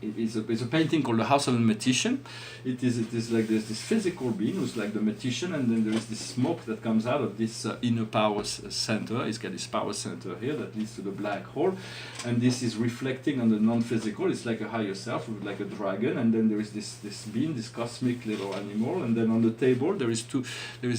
it's a painting called The House of the Magician. It is like there's this physical being who's like the magician, and then there is this smoke that comes out of this inner power center. He's got this power center here that leads to the black hole, and this is reflecting on the non-physical. It's like a higher self, like a dragon, and then there is this being, this cosmic little animal, and then on the table there is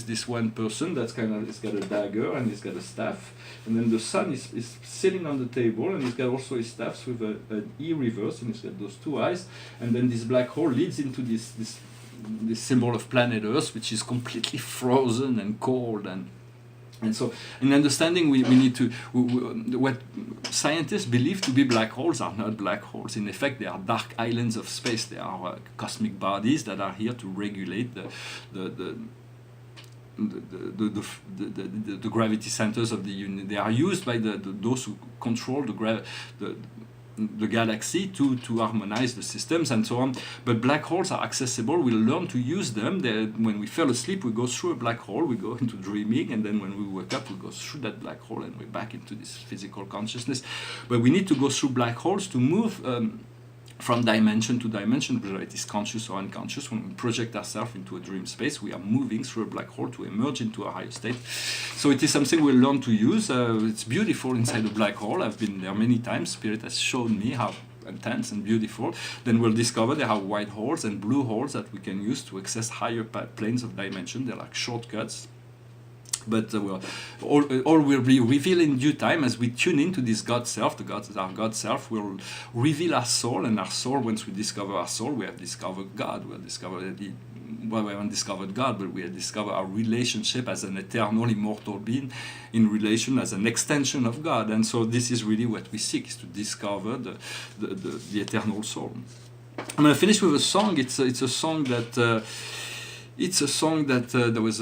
this one person that's he's got a dagger and he's got a staff, and then the sun is sitting on the table, and he's got also his staffs with an E reverse, and he's got those two eyes, and then this black hole leads into this symbol of planet Earth, which is completely frozen and cold, and so in understanding we need to what scientists believe to be black holes are not black holes. In effect, they are dark islands of space. They are cosmic bodies that are here to regulate the gravity centers of the universe. They are used by those who control the galaxy to harmonize the systems and so on. But black holes are accessible. We'll learn to use them. When we fell asleep, we go through a black hole, we go into dreaming, and then when we wake up, we go through that black hole and we're back into this physical consciousness. But we need to go through black holes to move from dimension to dimension, whether it is conscious or unconscious. When we project ourselves into a dream space, we are moving through a black hole to emerge into a higher state. So it is something we'll learn to use. It's beautiful inside a black hole. I've been there many times. Spirit has shown me how intense and beautiful. Then we'll discover there are white holes and blue holes that we can use to access higher planes of dimension. They're like shortcuts. But all will be revealed in due time as we tune into this God self. Our God self will reveal our soul, and our soul, once we discover our soul, we have discovered God. We have discovered we haven't discovered God, but we have discovered our relationship as an eternal, immortal being in relation as an extension of God. And so this is really what we seek, is to discover the eternal soul. I'm going to finish with a song. It's a song that there was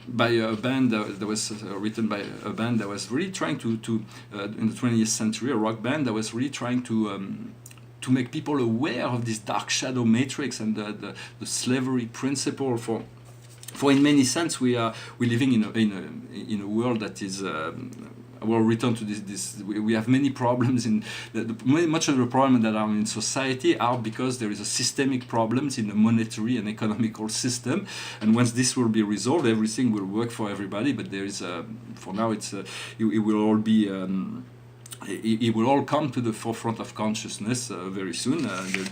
by a band that was written by a band that was really trying to in the 20th century, a rock band that was really trying to make people aware of this dark shadow matrix and the slavery principle. For in many sense we're living in a world that is. We'll return to this. We have many problems much of the problems that are in society are because there is a systemic problems in the monetary and economical system, and once this will be resolved, everything will work for everybody. But there is for now it will all be. It will all come to the forefront of consciousness very soon.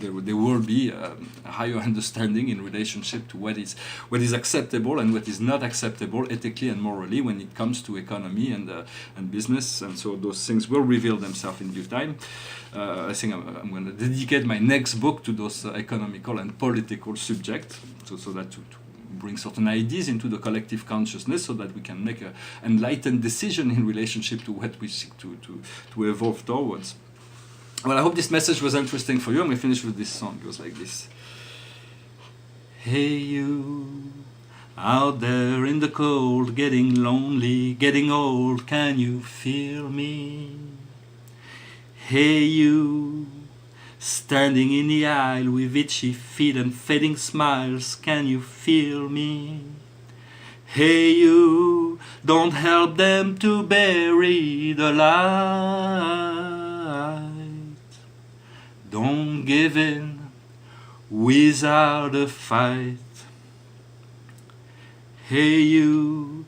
There will be a higher understanding in relationship to what is acceptable and what is not acceptable ethically and morally when it comes to economy and business. And so those things will reveal themselves in due time. I think I'm going to dedicate my next book to those economical and political subjects, so that to bring certain ideas into the collective consciousness so that we can make an enlightened decision in relationship to what we seek to evolve towards. Well, I hope this message was interesting for you. I'm going to finish with this song. It goes like this. Hey you, out there in the cold, getting lonely, getting old, can you feel me? Hey you, standing in the aisle with itchy feet and fading smiles, can you feel me? Hey you, don't help them to bury the light. Don't give in without a fight. Hey you,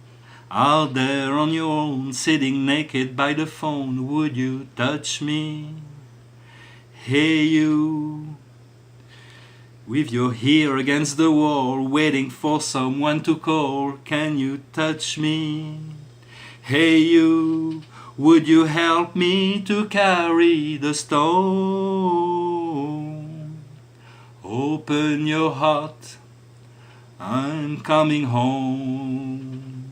out there on your own, sitting naked by the phone, would you touch me? Hey you, with your ear against the wall, waiting for someone to call, can you touch me? Hey you, would you help me to carry the stone? Open your heart, I'm coming home.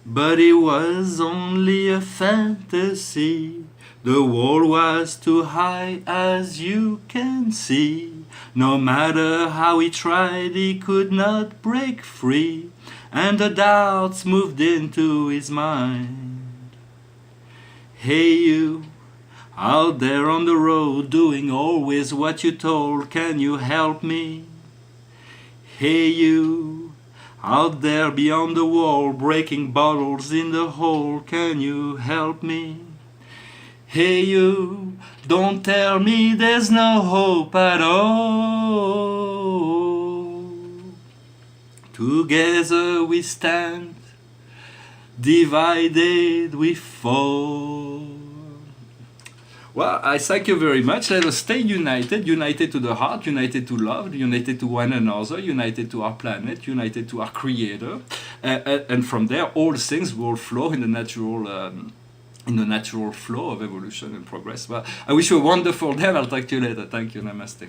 But it was only a fantasy. The wall was too high, as you can see. No matter how he tried, he could not break free, and the doubts moved into his mind. Hey you, out there on the road, doing always what you told, can you help me? Hey you, out there beyond the wall, breaking bottles in the hole, can you help me? Hey you, don't tell me there's no hope at all. Together we stand, divided we fall. Well, I thank you very much. Let us stay united, united to the heart, united to love, united to one another, united to our planet, united to our Creator. And from there, all things will flow in the natural flow of evolution and progress. Well, I wish you a wonderful day. I'll talk to you later. Thank you. Namaste.